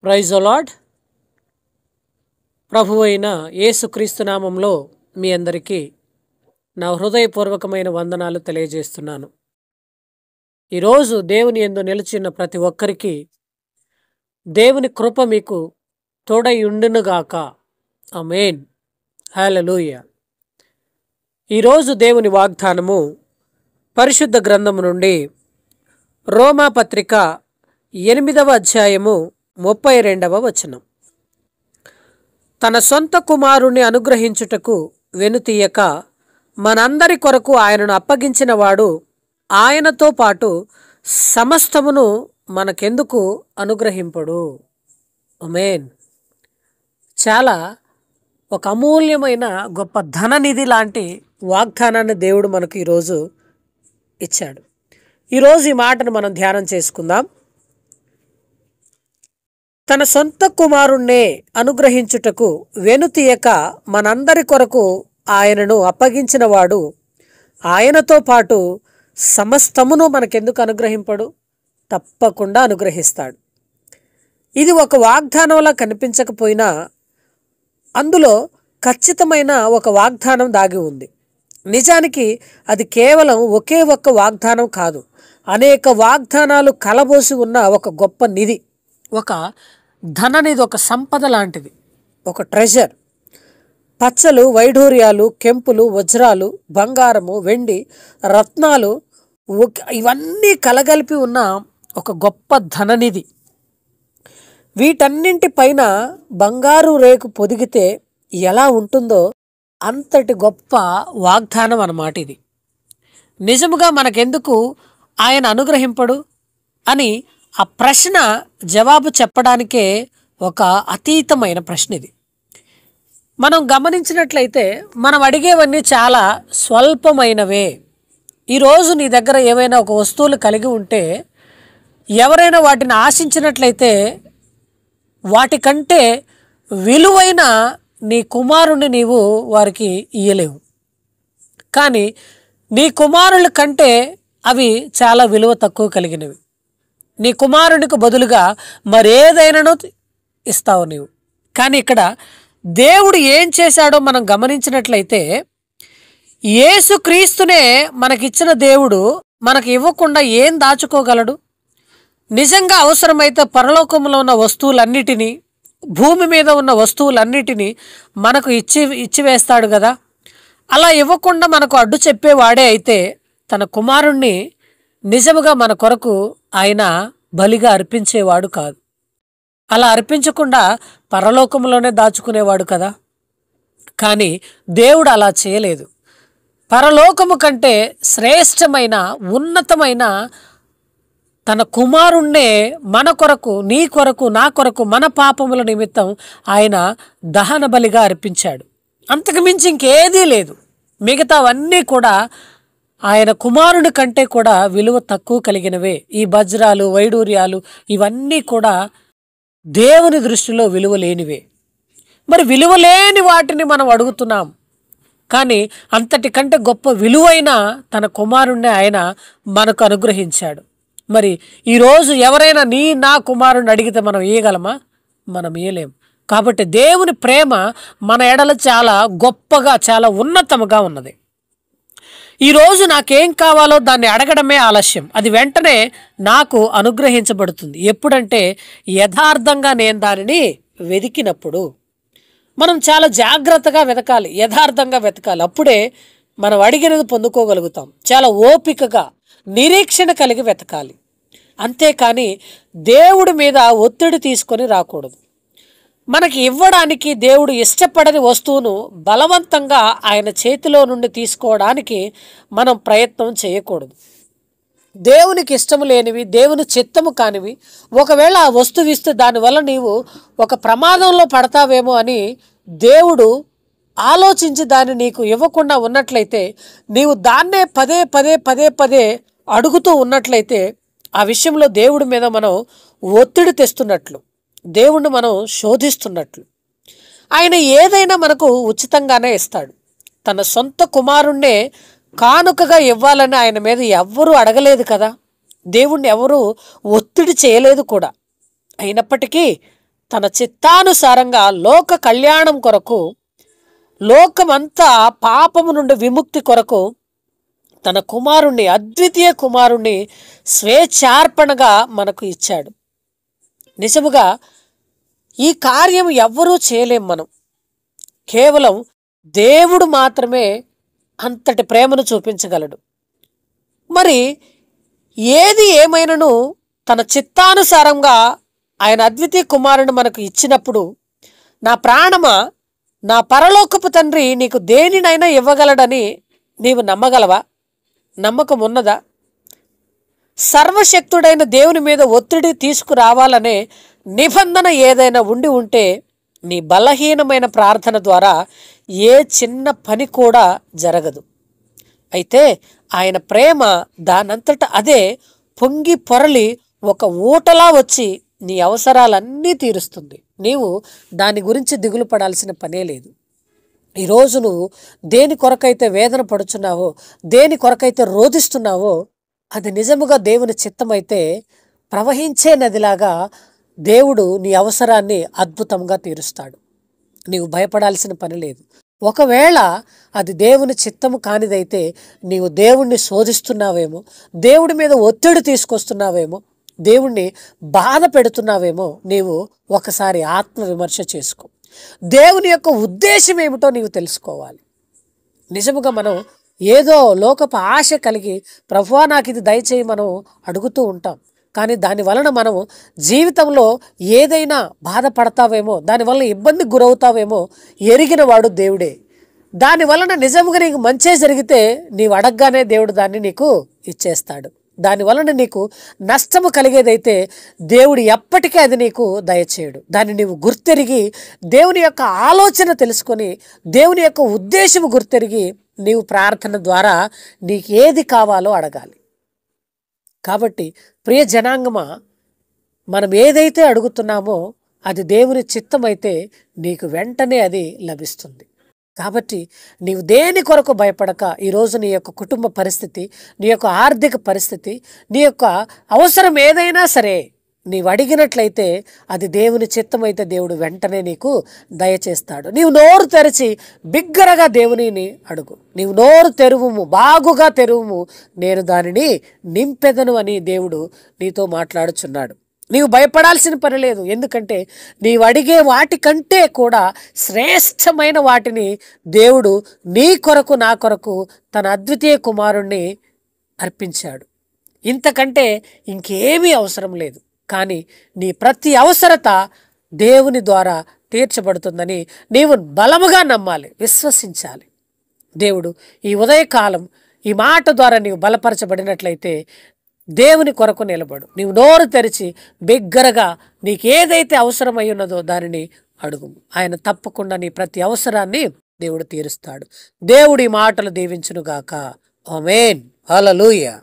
Praise the lord. ప్రభువు అయిన యేసుక్రీస్తు నామంలో మీ అందరికీ నా హృదయపూర్వకమైన వందనాలు తెలియజేస్తున్నాను. ఈరోజు దేవుని యందు నిలిచిన ప్రతి ఒక్కరికి దేవుని కృప మీకు తోడై ఉండునుగాక. ఆమేన్. హల్లెలూయా. ఈరోజు దేవుని వాగ్దానము పరిశుద్ధ గ్రంథము నుండి రోమా పత్రిక 8వ అధ్యాయము 32వ వచనం. తన సొంత కుమారుణ్ణి అనుగ్రహించుటకు వెనుతీయక మనందరి కొరకు ఆయనను అప్పగించిన వాడు ఆయనతో పాటు సమస్తమును మనకెందుకు అనుగ్రహింపడు. ఆమేన్. చాలా ఒక అమూల్యమైన గొప్ప ధననిధి లాంటి వాగ్దానాన్ని దేవుడు మనకు ఈరోజు ఇచ్చాడు. ఈరోజు ఈ మాటను మనం ధ్యానం చేసుకుందాం. తన సొంత కుమారుణ్ణే అనుగ్రహించుటకు వెనుతీయక మనందరి కొరకు ఆయనను అప్పగించిన వాడు ఆయనతో పాటు సమస్తమును మనకెందుకు అనుగ్రహింపడు? తప్పకుండా అనుగ్రహిస్తాడు. ఇది ఒక వాగ్దానంలా కనిపించకపోయినా అందులో ఖచ్చితమైన ఒక వాగ్దానం దాగి ఉంది. నిజానికి అది కేవలం ఒకే ఒక్క వాగ్దానం కాదు, అనేక వాగ్దానాలు కలబోసి ఉన్న ఒక గొప్ప నిధి, ఒక ధననిధి, ఒక సంపద లాంటిది, ఒక ట్రెజర్. పచ్చలు, వైఢూర్యాలు, కెంపులు, వజ్రాలు, బంగారము, వెండి, రత్నాలు ఇవన్నీ కలగలిపి ఉన్న ఒక గొప్ప ధననిధి. వీటన్నింటిపైన బంగారు రేకు పొదిగితే ఎలా ఉంటుందో అంతటి గొప్ప వాగ్దానం అన్నమాట ఇది. నిజముగా మనకెందుకు ఆయన అనుగ్రహింపడు అని ఆ ప్రశ్న జవాబు చెప్పడానికే ఒక అతీతమైన ప్రశ్న ఇది. మనం గమనించినట్లయితే మనం అడిగేవన్నీ చాలా స్వల్పమైనవే. ఈరోజు నీ దగ్గర ఏవైనా ఒక వస్తువులు కలిగి ఉంటే ఎవరైనా వాటిని ఆశించినట్లయితే వాటికంటే విలువైన నీ కుమారుణ్ణి నీవు వారికి ఇయ్యలేవు. కానీ నీ కుమారుల కంటే అవి చాలా విలువ తక్కువ కలిగినవి. నీ కుమారునికి బదులుగా మరేదైనానో ఇస్తావు నీవు. కానీ ఇక్కడ దేవుడు ఏం చేశాడో మనం గమనించినట్లయితే యేసుక్రీస్తునే మనకిచ్చిన దేవుడు మనకు ఇవ్వకుండా ఏం దాచుకోగలడు? నిజంగా అవసరమైతే పరలోకంలో ఉన్న వస్తువులన్నిటినీ, భూమి మీద ఉన్న వస్తువులన్నిటినీ మనకు ఇచ్చివేస్తాడు కదా. అలా ఇవ్వకుండా మనకు అడ్డు చెప్పేవాడే అయితే తన కుమారుణ్ణి నిజముగా మన కొరకు ఆయన బలిగా అర్పించేవాడు కాదు. అలా అర్పించకుండా పరలోకంలోనే దాచుకునేవాడు కదా. కానీ దేవుడు అలా చేయలేదు. పరలోకము కంటే శ్రేష్టమైన, ఉన్నతమైన తన కుమారుణ్ణే మన కొరకు, నీ కొరకు, నా కొరకు, మన పాపముల నిమిత్తం ఆయన దహన బలిగా అర్పించాడు. అంతకు మించి ఇంకేదీ లేదు. మిగతావన్నీ కూడా ఆయన కుమారుని కంటే కూడా విలువ తక్కువ కలిగినవే. ఈ వజ్రాలు, వైడూర్యాలు ఇవన్నీ కూడా దేవుని దృష్టిలో విలువ లేనివే. మరి విలువలేని వాటిని మనం అడుగుతున్నాం. కానీ అంతటి కంటే గొప్ప విలువైన తన కుమారుణ్ణి ఆయన మనకు అనుగ్రహించాడు. మరి ఈరోజు ఎవరైనా నా కుమారుణ్ణి అడిగితే మనం ఇయ్యగలమా? మనం ఇయ్యలేం. కాబట్టి దేవుని ప్రేమ మన ఎడల చాలా గొప్పగా, చాలా ఉన్నతముగా ఉన్నది. ఈరోజు నాకేం కావాలో దాన్ని అడగడమే ఆలస్యం. అది వెంటనే నాకు అనుగ్రహించబడుతుంది. ఎప్పుడంటే యథార్థంగా నేను దానిని వెతికినప్పుడు. మనం చాలా జాగ్రత్తగా వెతకాలి, యథార్థంగా వెతకాలి. అప్పుడే మనం అడిగినది పొందుకోగలుగుతాం. చాలా ఓపికగా, నిరీక్షణ కలిగి వెతకాలి. అంతేకాని దేవుడి మీద ఒత్తిడి తీసుకొని రాకూడదు. మనకి ఇవ్వడానికి దేవుడు ఇష్టపడని వస్తువును బలవంతంగా ఆయన చేతిలో నుండి తీసుకోవడానికి మనం ప్రయత్నం చేయకూడదు. దేవునికి ఇష్టము లేనివి, దేవుని చిత్తము కానివి ఒకవేళ ఆ వస్తువు ఇస్తే దానివల్ల నీవు ఒక ప్రమాదంలో పడతావేమో అని దేవుడు ఆలోచించి దాన్ని నీకు ఇవ్వకుండా ఉన్నట్లయితే, నీవు దాన్నే పదే పదే పదే పదే అడుగుతూ ఉన్నట్లయితే ఆ విషయంలో దేవుడి మీద మనం ఒత్తిడి తెస్తున్నట్లు, దేవుణ్ణి మనం శోధిస్తున్నట్లు. ఆయన ఏదైనా మనకు ఉచితంగానే ఇస్తాడు. తన సొంత కుమారుణ్ణే కానుకగా ఇవ్వాలని ఆయన మీద ఎవ్వరూ అడగలేదు కదా. దేవుణ్ణి ఎవరూ ఒత్తిడి చేయలేదు కూడా. అయినప్పటికీ తన చిత్తానుసారంగా లోక కళ్యాణం కొరకు, లోకమంతా పాపము నుండి విముక్తి కొరకు తన కుమారుణ్ణి, అద్వితీయ కుమారుణ్ణి స్వేచ్ఛార్పణగా మనకు ఇచ్చాడు. నిజముగా ఈ కార్యం ఎవ్వరూ చేయలేం. మనం కేవలం దేవుడు మాత్రమే అంతటి ప్రేమను చూపించగలడు. మరి ఏది ఏమైనను తన చిత్తానుసారంగా ఆయన అద్వితీయ కుమారుని మనకు ఇచ్చినప్పుడు, నా ప్రాణమా, నా పరలోకపు తండ్రి నీకు దేనినైనా ఇవ్వగలడని నీవు నమ్మగలవా? నమ్మకం ఉన్నదా? సర్వశక్తుడైన దేవుని మీద ఒత్తిడి తీసుకురావాలనే నిబంధన ఏదైనా ఉండి ఉంటే నీ బలహీనమైన ప్రార్థన ద్వారా ఏ చిన్న పని కూడా జరగదు. అయితే ఆయన ప్రేమ దానంతట అదే పొంగి పొరలి ఒక ఊటలా వచ్చి నీ అవసరాలన్నీ తీరుస్తుంది. నీవు దాని గురించి దిగులు పడాల్సిన పనే లేదు. ఈరోజు నువ్వు దేని కొరకైతే వేదన పడుచున్నావో, దేని కొరకైతే రోధిస్తున్నావో, అది నిజముగా దేవుని చిత్తమైతే ప్రవహించే నదిలాగా దేవుడు నీ అవసరాన్ని అద్భుతంగా తీరుస్తాడు. నీవు భయపడాల్సిన పని లేదు. ఒకవేళ అది దేవుని చిత్తము కానిదైతే నీవు దేవుణ్ణి శోధిస్తున్నావేమో, దేవుడి మీద ఒత్తిడి తీసుకొస్తున్నావేమో, దేవుణ్ణి బాధ పెడుతున్నావేమో, నీవు ఒకసారి ఆత్మవిమర్శ చేసుకో. దేవుని యొక్క ఉద్దేశం ఏమిటో నీవు తెలుసుకోవాలి. నిజముగా మనం ఏదో లోకపు ఆశ కలిగి ప్రభువా నాకు ఇది దయచేయి మనం అడుగుతూ ఉంటాం. కానీ దాని వలన మనం జీవితంలో ఏదైనా బాధపడతావేమో, దానివల్ల ఇబ్బందికి గురవుతావేమో ఎరిగిన వాడు దేవుడే. దాని వలన నిజంగా నీకు మంచే జరిగితే నీవు అడగగానే దేవుడు దాన్ని నీకు ఇచ్చేస్తాడు. దాని వలన నీకు నష్టము కలిగేదైతే దేవుడు ఎప్పటికీ అది నీకు దయచేయడు. దాన్ని నీవు గుర్తెరిగి దేవుని యొక్క ఆలోచన తెలుసుకొని, దేవుని యొక్క ఉద్దేశము గుర్తెరిగి నీవు ప్రార్థన ద్వారా నీకు ఏది కావాలో అడగాలి. కాబట్టి ప్రియ జనాంగమా, మనం ఏదైతే అడుగుతున్నామో అది దేవుని చిత్తమైతే నీకు వెంటనే అది లభిస్తుంది. కాబట్టి నీవు దేని కొరకు భయపడక, ఈరోజు నీ యొక్క కుటుంబ పరిస్థితి, నీ యొక్క ఆర్థిక పరిస్థితి, నీ యొక్క అవసరం ఏదైనా సరే నీవు అడిగినట్లయితే అది దేవుని చిత్తమైతే దేవుడు వెంటనే నీకు దయచేస్తాడు. నీవు నోరు తెరిచి బిగ్గరగా దేవునిని అడుగు. నీవు నోరు తెరువుము, బాగుగా తెరువుము, నేను దానిని నింపెదను అని దేవుడు నీతో మాట్లాడుచున్నాడు. నీవు భయపడాల్సిన పని లేదు. ఎందుకంటే నీవు అడిగే వాటికంటే కూడా శ్రేష్టమైన వాటిని దేవుడు నీ కొరకు, నా కొరకు తన అద్వితీయ కుమారుణ్ణి అర్పించాడు. ఇంతకంటే ఇంకేమీ అవసరం లేదు. కానీ నీ ప్రతి అవసరత దేవుని ద్వారా తీర్చబడుతుందని నీవు బలముగా నమ్మాలి, విశ్వసించాలి. దేవుడు ఈ ఉదయకాలం ఈ మాట ద్వారా నీవు బలపరచబడినట్లయితే దేవుని కొరకు నిలబడు. నీవు నోరు తెరిచి బిగ్గరగా నీకు ఏదైతే అవసరమై ఉన్నదో దానిని అడుగు. ఆయన తప్పకుండా నీ ప్రతి అవసరాన్ని దేవుడు తీరుస్తాడు. దేవుడి మాటలు దీవించునుగాక. ఆమేన్. హల్లెలూయా.